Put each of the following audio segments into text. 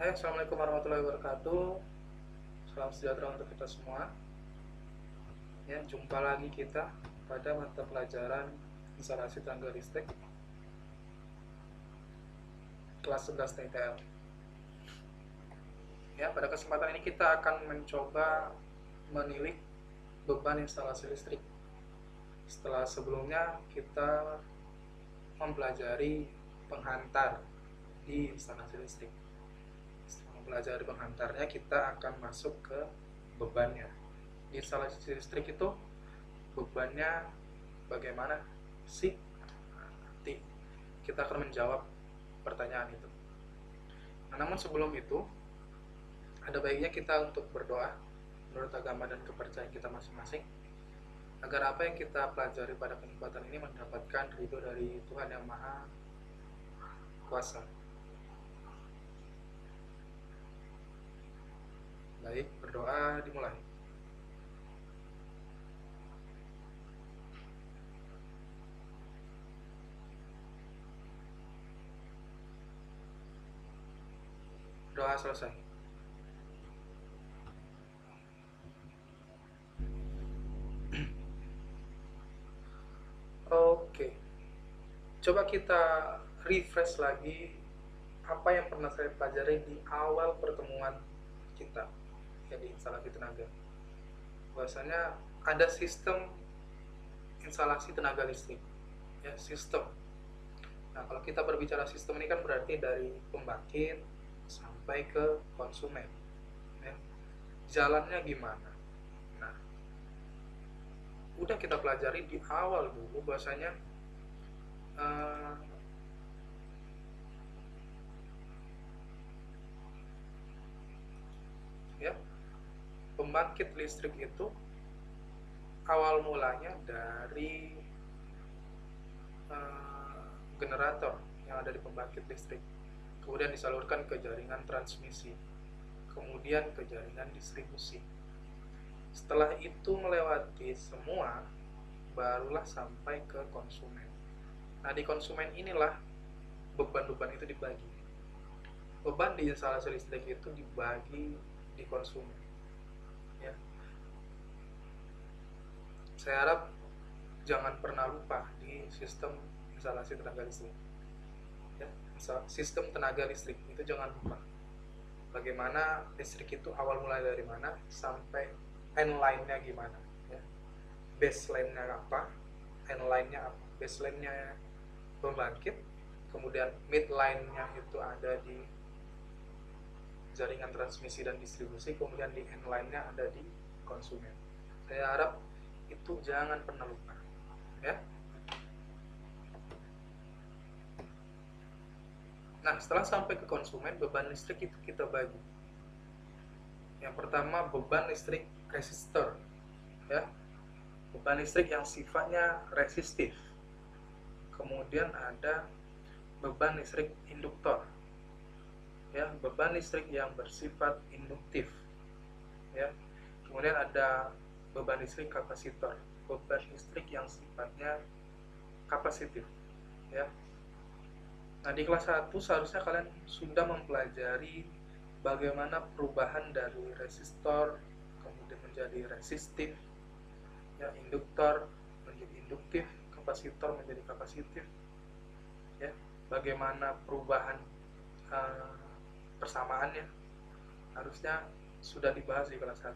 Assalamualaikum warahmatullahi wabarakatuh. Salam sejahtera untuk kita semua. Ya, jumpa lagi kita pada mata pelajaran instalasi tenaga listrik kelas 11 TTL. Ya, pada kesempatan ini kita akan mencoba menilik beban instalasi listrik. Setelah sebelumnya kita mempelajari penghantar di instalasi listrik. Setelah mempelajari penghantarnya, kita akan masuk ke bebannya. Di instalasi listrik itu bebannya bagaimana sih? Nanti kita akan menjawab pertanyaan itu. Nah, namun sebelum itu ada baiknya kita untuk berdoa menurut agama dan kepercayaan kita masing-masing, agar apa yang kita pelajari pada kesempatan ini mendapatkan ridho dari Tuhan yang Maha Kuasa. Baik, berdoa dimulai. Doa selesai. Oke, coba kita refresh lagi apa yang pernah saya pelajari di awal pertemuan kita ya di instalasi tenaga. Bahwasanya ada sistem instalasi tenaga listrik, ya, sistem. Nah, kalau kita berbicara sistem ini kan berarti dari pembangkit sampai ke konsumen, ya. Jalannya gimana? Nah, udah kita pelajari di awal dulu bahwasanya ya, pembangkit listrik itu awal mulanya dari generator yang ada di pembangkit listrik, kemudian disalurkan ke jaringan transmisi, kemudian ke jaringan distribusi. Setelah itu melewati semua, barulah sampai ke konsumen. Nah, di konsumen inilah beban-beban itu dibagi. Beban di instalasi listrik itu dibagi di konsumen, ya. Saya harap jangan pernah lupa di sistem instalasi tenaga listrik, ya. Sistem tenaga listrik itu jangan lupa bagaimana listrik itu awal mulai dari mana sampai end line-nya gimana, ya. Baseline-nya apa, end line-nya apa. Baseline-nya pembangkit, kemudian midline-nya itu ada di jaringan transmisi dan distribusi, kemudian di end line-nya ada di konsumen. Saya harap itu jangan pernah lupa, ya. Nah, setelah sampai ke konsumen, beban listrik itu kita bagi. Yang pertama, beban listrik resistor, ya. Beban listrik yang sifatnya resistif. Kemudian ada beban listrik induktor, ya, beban listrik yang bersifat induktif, ya. Kemudian ada beban listrik kapasitor, beban listrik yang sifatnya kapasitif, ya. Nah, di kelas 1 seharusnya kalian sudah mempelajari bagaimana perubahan dari resistor kemudian menjadi resistif, ya, induktor menjadi induktif, kapasitor menjadi kapasitif, ya. Bagaimana perubahan persamaannya harusnya sudah dibahas di kelas 1,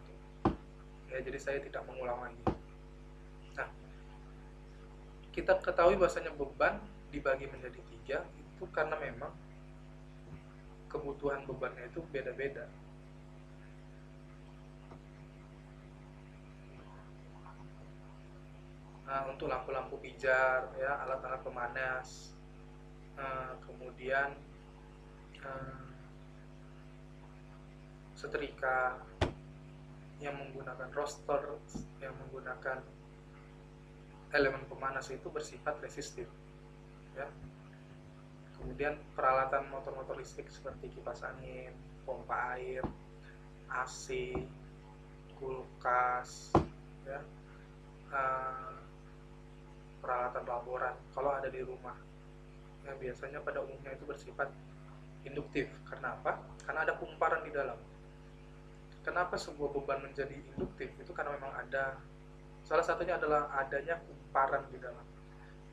ya, jadi saya tidak mengulang lagi. Nah, kita ketahui bahwasanya beban dibagi menjadi 3 itu karena memang kebutuhan bebannya itu beda-beda. Nah, untuk lampu-lampu pijar, ya, alat-alat pemanas, kemudian setrika yang menggunakan roster, yang menggunakan elemen pemanas itu bersifat resistif, ya. Kemudian peralatan motor-motor listrik seperti kipas angin, pompa air, AC, kulkas, ya, peralatan laboran kalau ada di rumah, ya, biasanya pada umumnya itu bersifat induktif. Karena apa? Karena ada kumparan di dalam. Kenapa sebuah beban menjadi induktif? Itu karena memang ada, salah satunya adalah adanya kumparan di dalam.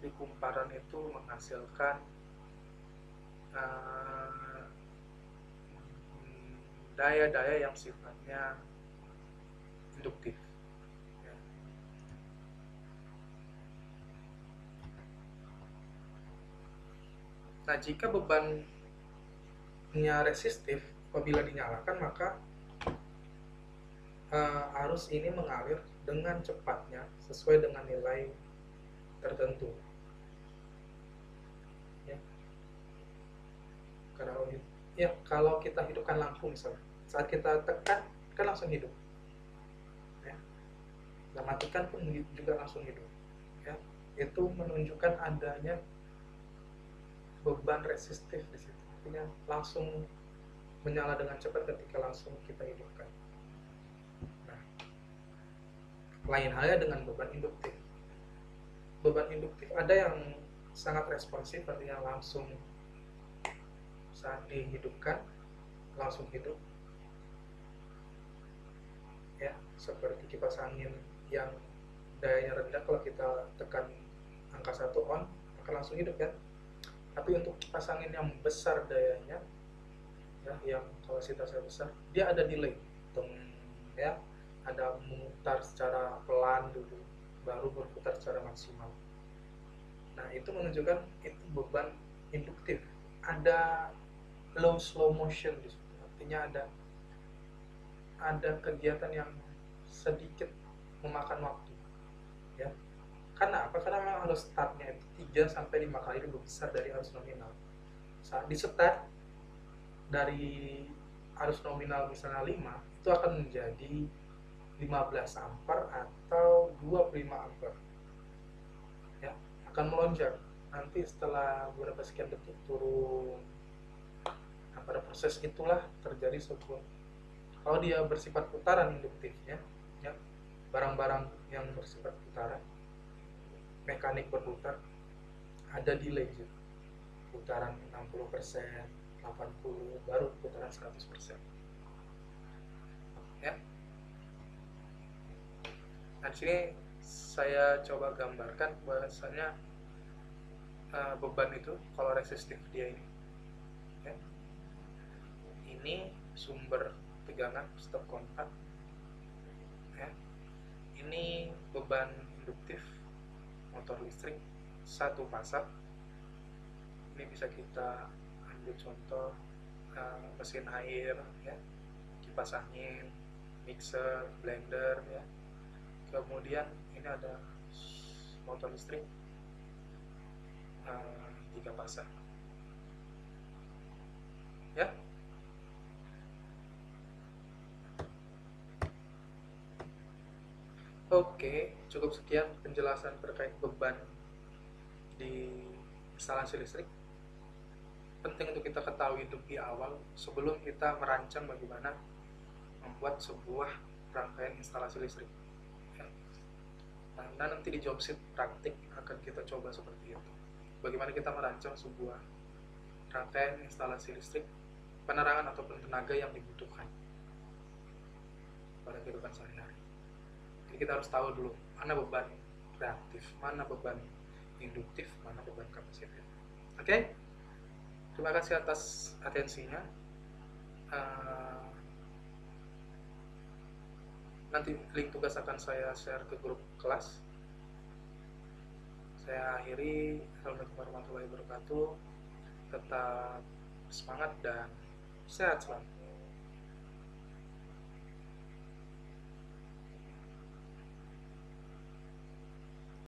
Di kumparan itu menghasilkan daya-daya yang sifatnya induktif. Ya. Nah, jika bebannya resistif, apabila dinyalakan maka arus ini mengalir dengan cepatnya sesuai dengan nilai tertentu. Ya. Kalau kita hidupkan lampu misalnya, saat kita tekan kan langsung hidup. Ya. Kita matikan pun juga langsung hidup. Ya. Itu menunjukkan adanya beban resistif di situ. Artinya langsung menyala dengan cepat ketika langsung kita hidupkan. Nah, lain halnya dengan beban induktif. Beban induktif ada yang sangat responsif, artinya langsung saat dihidupkan langsung hidup. Ya, seperti kipas angin yang dayanya rendah, kalau kita tekan angka 1 on akan langsung hidup kan. Tapi untuk kipas angin yang besar dayanya, ya, yang kapasitasnya besar, dia ada delay, ya, ada memutar secara pelan dulu, baru berputar secara maksimal. Nah, itu menunjukkan itu beban induktif. Ada slow motion di situ, artinya ada kegiatan yang sedikit memakan waktu, ya. Karena apa? Karena memang arus startnya itu 3-5 kali lebih besar dari arus nominal. Saat di start dari arus nominal misalnya 5, itu akan menjadi 15 ampere atau 25 ampere. Ya, akan melonjak. Nanti setelah beberapa sekian detik turun. Nah, pada proses itulah terjadi sebuah, kalau dia bersifat putaran induktifnya, ya, barang-barang yang bersifat putaran, mekanik berputar, ada delay gitu. Putaran 60%, 80, baru putaran 100%. Ya. Nah, di sini saya coba gambarkan bahwasanya beban itu kalau resistif dia ini, ya, ini sumber tegangan stop kontak, ya. Ini beban induktif motor listrik satu pasang. Ini bisa kita ambil contoh mesin air, ya, kipas angin, mixer, blender, ya. Kemudian ini ada motor listrik 3 pasang, ya. Oke, cukup sekian penjelasan terkait beban di instalasi listrik. Penting untuk kita ketahui lebih awal sebelum kita merancang bagaimana membuat sebuah rangkaian instalasi listrik. Nah, nanti di job sheet praktik akan kita coba seperti itu. Bagaimana kita merancang sebuah rangkaian instalasi listrik, penerangan ataupun tenaga yang dibutuhkan pada kehidupan sehari-hari. Jadi kita harus tahu dulu mana beban reaktif, mana beban induktif, mana beban kapasitif. Oke? Terima kasih atas atensinya. Nanti link tugas akan saya share ke grup kelas. Saya akhiri. Assalamualaikum warahmatullahi wabarakatuh. Tetap semangat dan sehat selalu.